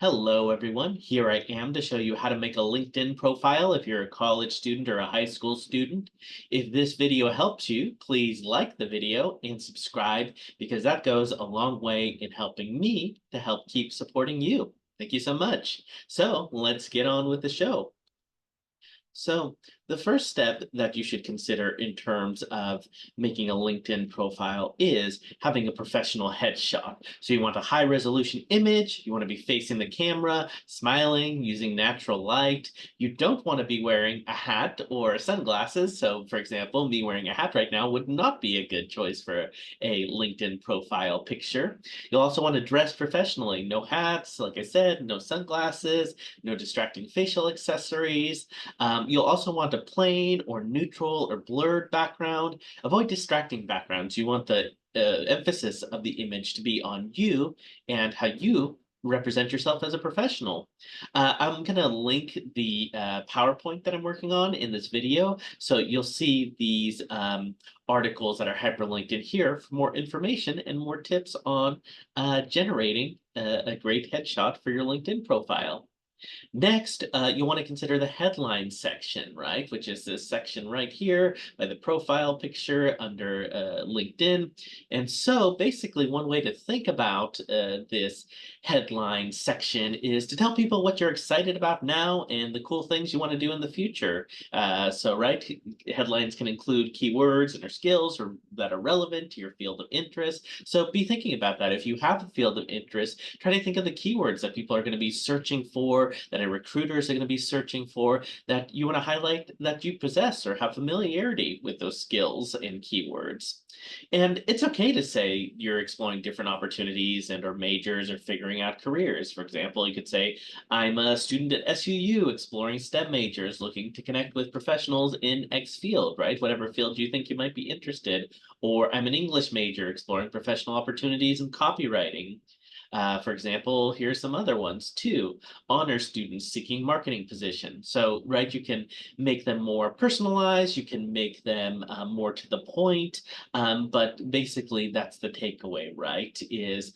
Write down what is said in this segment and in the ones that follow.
Hello, everyone. Here I am to show you how to make a LinkedIn profile if you're a college student or a high school student. If this video helps you, please like the video and subscribe because that goes a long way in helping me to help keep supporting you. Thank you so much. So let's get on with the show. So, the first step that you should consider in terms of making a LinkedIn profile is having a professional headshot. So, you want a high resolution image, you want to be facing the camera, smiling, using natural light. You don't want to be wearing a hat or sunglasses. So, for example, me wearing a hat right now would not be a good choice for a LinkedIn profile picture. You'll also want to dress professionally. No hats, like I said, no sunglasses, no distracting facial accessories. You'll also want a plain or neutral or blurred background. Avoid distracting backgrounds. You want the emphasis of the image to be on you and how you represent yourself as a professional. I'm going to link the PowerPoint that I'm working on in this video. So you'll see these articles that are hyperlinked in here for more information and more tips on generating a great headshot for your LinkedIn profile. Next, you want to consider the headline section, right? Which is this section right here by the profile picture under LinkedIn. And so basically one way to think about this headline section is to tell people what you're excited about now and the cool things you want to do in the future. Right, headlines can include keywords and or skills or that are relevant to your field of interest. So be thinking about that. If you have a field of interest, try to think of the keywords that people are going to be searching for, that a recruiters are going to be searching for, that you want to highlight that you possess or have familiarity with those skills and keywords. And it's okay to say you're exploring different opportunities and or majors or figuring out careers. For example, you could say, I'm a student at SUU exploring STEM majors, looking to connect with professionals in X field, right? Whatever field you think you might be interested. Or I'm an English major exploring professional opportunities in copywriting. For example, here's some other ones too. Honor students seeking marketing position. So, right, you can make them more personalized, you can make them more to the point, but basically that's the takeaway, right? Is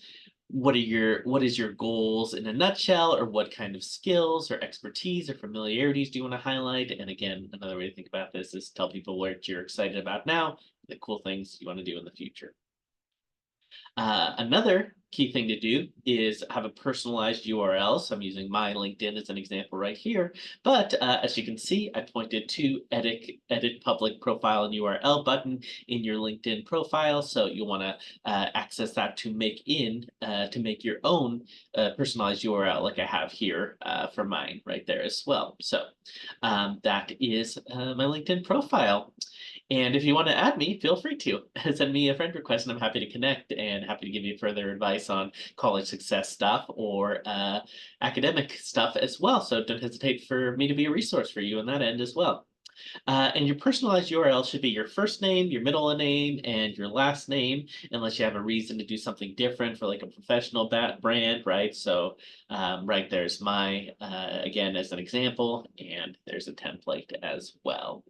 what is your goals in a nutshell, or what kind of skills or expertise or familiarities do you want to highlight? And again, another way to think about this is tell people what you're excited about now, the cool things you want to do in the future. Another key thing to do is have a personalized URL. So I'm using my LinkedIn as an example right here. But as you can see, I pointed to edit public profile and URL button in your LinkedIn profile. So you'll want to access that to make your own personalized URL like I have here for mine right there as well. So that is my LinkedIn profile. And if you want to add me, feel free to send me a friend request, and I'm happy to connect and happy to give you further advice on college success stuff or academic stuff as well. So don't hesitate for me to be a resource for you on that end as well. And your personalized URL should be your first name, your middle name, and your last name, unless you have a reason to do something different for like a professional brand, right? So right there's my, again, as an example, and there's a template as well.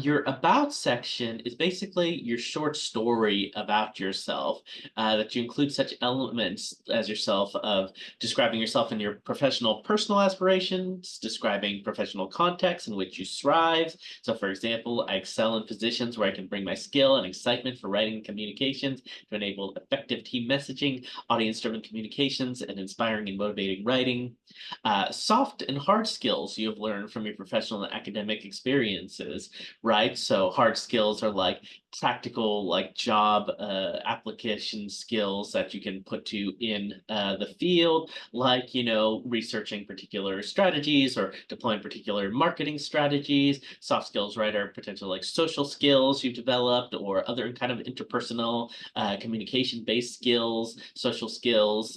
Your about section is basically your short story about yourself, that you include such elements as yourself of describing yourself in your professional personal aspirations, describing professional contexts in which you thrive. So for example, I excel in positions where I can bring my skill and excitement for writing and communications to enable effective team messaging, audience-driven communications, and inspiring and motivating writing. Soft and hard skills you have learned from your professional and academic experiences, right? So hard skills are like practical, like job application skills that you can put to in the field, like, researching particular strategies or deploying particular marketing strategies. Soft skills, right, are potential like social skills you've developed or other kind of interpersonal communication-based skills, social skills.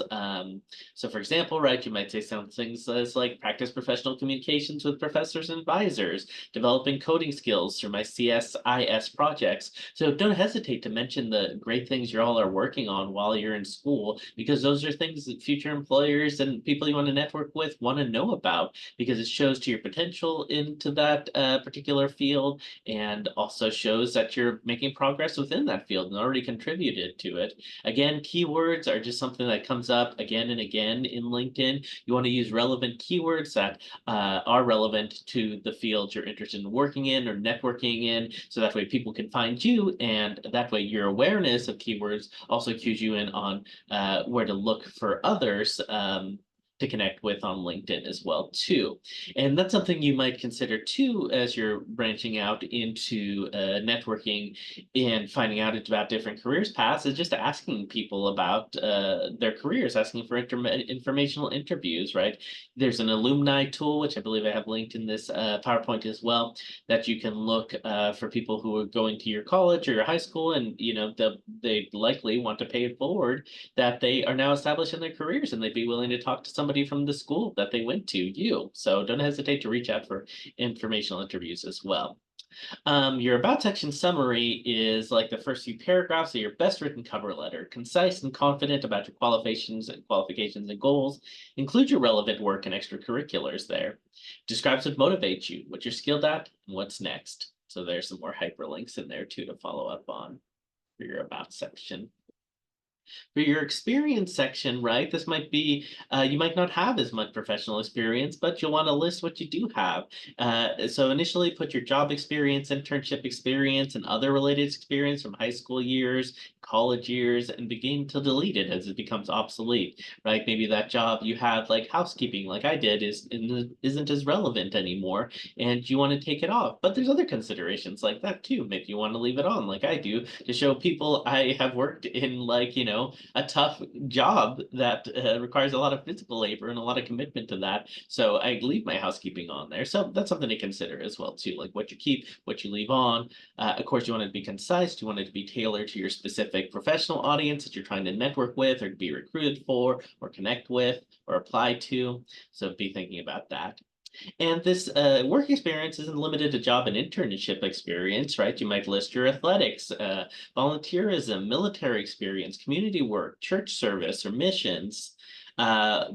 So for example, right, you might say some things as like practice professional communications with professors and advisors, developing coding skills through my CSIS projects. So don't hesitate to mention the great things you all are working on while you're in school, because those are things that future employers and people you want to network with want to know about, because it shows to your potential into that particular field, and also shows that you're making progress within that field and already contributed to it. Again, keywords are just something that comes up again and again in LinkedIn. You want to use relevant keywords that are relevant to the field you're interested in working in or networking in, so that way people can find you, and that way your awareness of keywords also cues you in on where to look for others to connect with on LinkedIn as well too. And that's something you might consider too as you're branching out into networking and finding out about different careers paths, is just asking people about their careers, asking for informational interviews, right? There's an alumni tool, which I believe I have linked in this PowerPoint as well, that you can look for people who are going to your college or your high school, and they likely want to pay it forward that they are now established in their careers, and they'd be willing to talk to somebody from the school that they went to, you. So don't hesitate to reach out for informational interviews as well. Your about section summary is like the first few paragraphs of your best written cover letter, concise and confident about your qualifications and goals. Include your relevant work and extracurriculars there. Describes what motivates you, what you're skilled at, and what's next. So there's some more hyperlinks in there too to follow up on for your about section. For your experience section, right, this might be, you might not have as much professional experience, but you'll want to list what you do have. So initially put your job experience, internship experience, and other related experience from high school years, college years, and begin to delete it as it becomes obsolete, right? Maybe that job you had like housekeeping, like I did, isn't as relevant anymore, and you want to take it off. But there's other considerations like that too. Maybe you want to leave it on, like I do, to show people I have worked in, like, a tough job that requires a lot of physical labor and a lot of commitment to that. So I leave my housekeeping on there. So that's something to consider as well too, like what you keep, what you leave on. Of course, you want it to be concise. You want it to be tailored to your specific professional audience that you're trying to network with or be recruited for or connect with or apply to. So be thinking about that. And this work experience isn't limited to job and internship experience, right? You might list your athletics, volunteerism, military experience, community work, church service, or missions.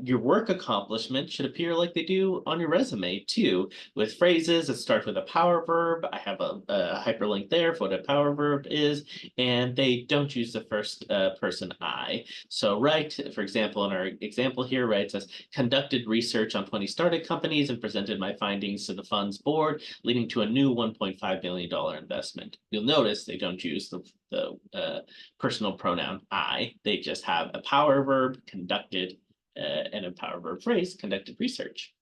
Your work accomplishments should appear like they do on your resume too, with phrases that start with a power verb. I have a hyperlink there for what a power verb is, and they don't use the first person I. So, right, for example, in our example here, right, it says conducted research on 20 startup companies and presented my findings to the fund's board, leading to a new $1.5 million investment. You'll notice they don't use the personal pronoun I. They just have a power verb, conducted, and a power verb phrase, conducted research.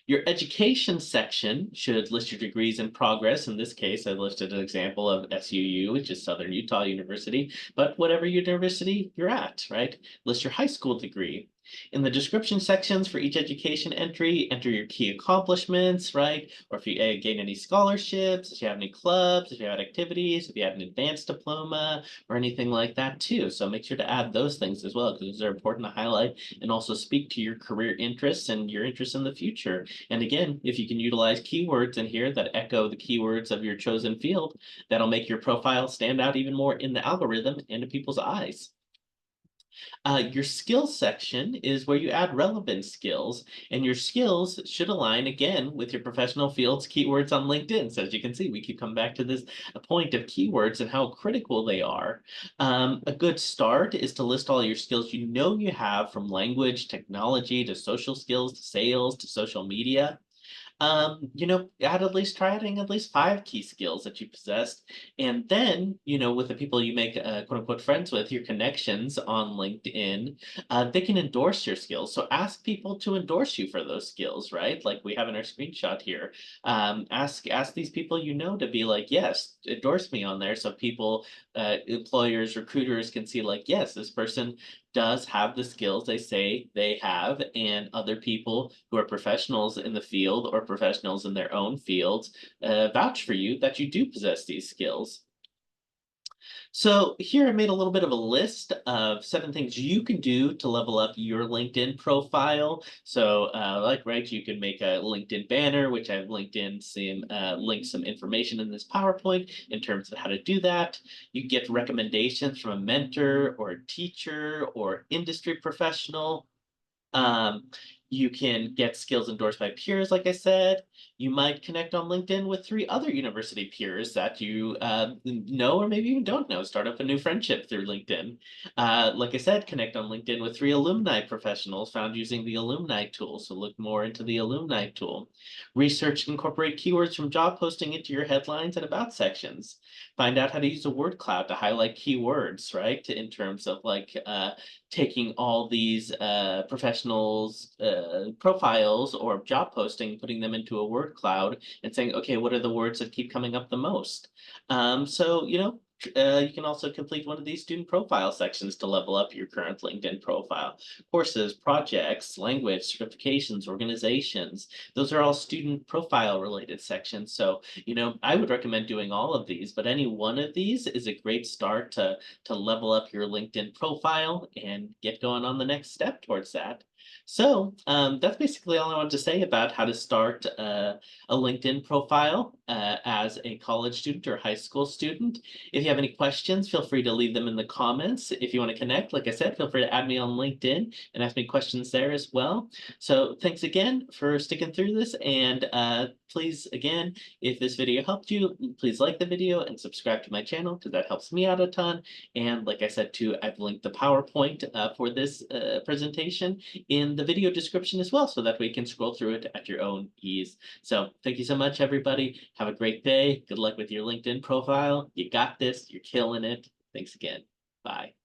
Your education section should list your degrees in progress. In this case, I listed an example of SUU, which is Southern Utah University, but whatever university you're at, right? List your high school degree. In the description sections for each education entry, enter your key accomplishments, right? Or if you gain any scholarships, if you have any clubs, if you had activities, if you had an advanced diploma, or anything like that too. So make sure to add those things as well, because those are important to highlight and also speak to your career interests and your interests in the future. And again, if you can utilize keywords in here that echo the keywords of your chosen field, that'll make your profile stand out even more in the algorithm and in people's eyes. Your skills section is where you add relevant skills, and your skills should align again with your professional field's keywords on LinkedIn. So as you can see, we keep coming back to this point of keywords and how critical they are. A good start is to list all your skills you know you have, from language, technology, to social skills, to sales, to social media. Add at least try adding at least 5 key skills that you possessed. And then, with the people you make quote unquote friends with, your connections on LinkedIn, they can endorse your skills. So ask people to endorse you for those skills, right? Like we have in our screenshot here. Ask these people to be like, yes, endorse me on there. So people, employers, recruiters can see like, yes, this person does have the skills they say they have, and other people who are professionals in the field or professionals in their own fields vouch for you that you do possess these skills. So here I made a little bit of a list of 7 things you can do to level up your LinkedIn profile. So like, right, you can make a LinkedIn banner, which I've linked some information in this PowerPoint in terms of how to do that. You get recommendations from a mentor or a teacher or industry professional. Um, you can get skills endorsed by peers, like I said. You might connect on LinkedIn with 3 other university peers that you know or maybe even don't know. Start up a new friendship through LinkedIn. Like I said, connect on LinkedIn with 3 alumni professionals found using the alumni tool. So look more into the alumni tool. Research and incorporate keywords from job posting into your headlines and about sections. Find out how to use a word cloud to highlight keywords, right? In terms of like taking all these professionals' profiles or job posting, putting them into a word cloud, and saying, okay, what are the words that keep coming up the most? You can also complete one of these student profile sections to level up your current LinkedIn profile. Courses, projects, language, certifications, organizations, those are all student profile related sections. So, I would recommend doing all of these, but any one of these is a great start to level up your LinkedIn profile and get going on the next step towards that. So that's basically all I wanted to say about how to start a LinkedIn profile as a college student or high school student. If you have any questions, feel free to leave them in the comments. If you want to connect, like I said, feel free to add me on LinkedIn and ask me questions there as well. So thanks again for sticking through this. And please, again, if this video helped you, please like the video and subscribe to my channel because that helps me out a ton. And like I said too, I've linked the PowerPoint for this presentation in the video description as well, so that way you can scroll through it at your own ease. So thank you so much, everybody. Have a great day. Good luck with your LinkedIn profile. You got this. You're killing it. Thanks again. Bye.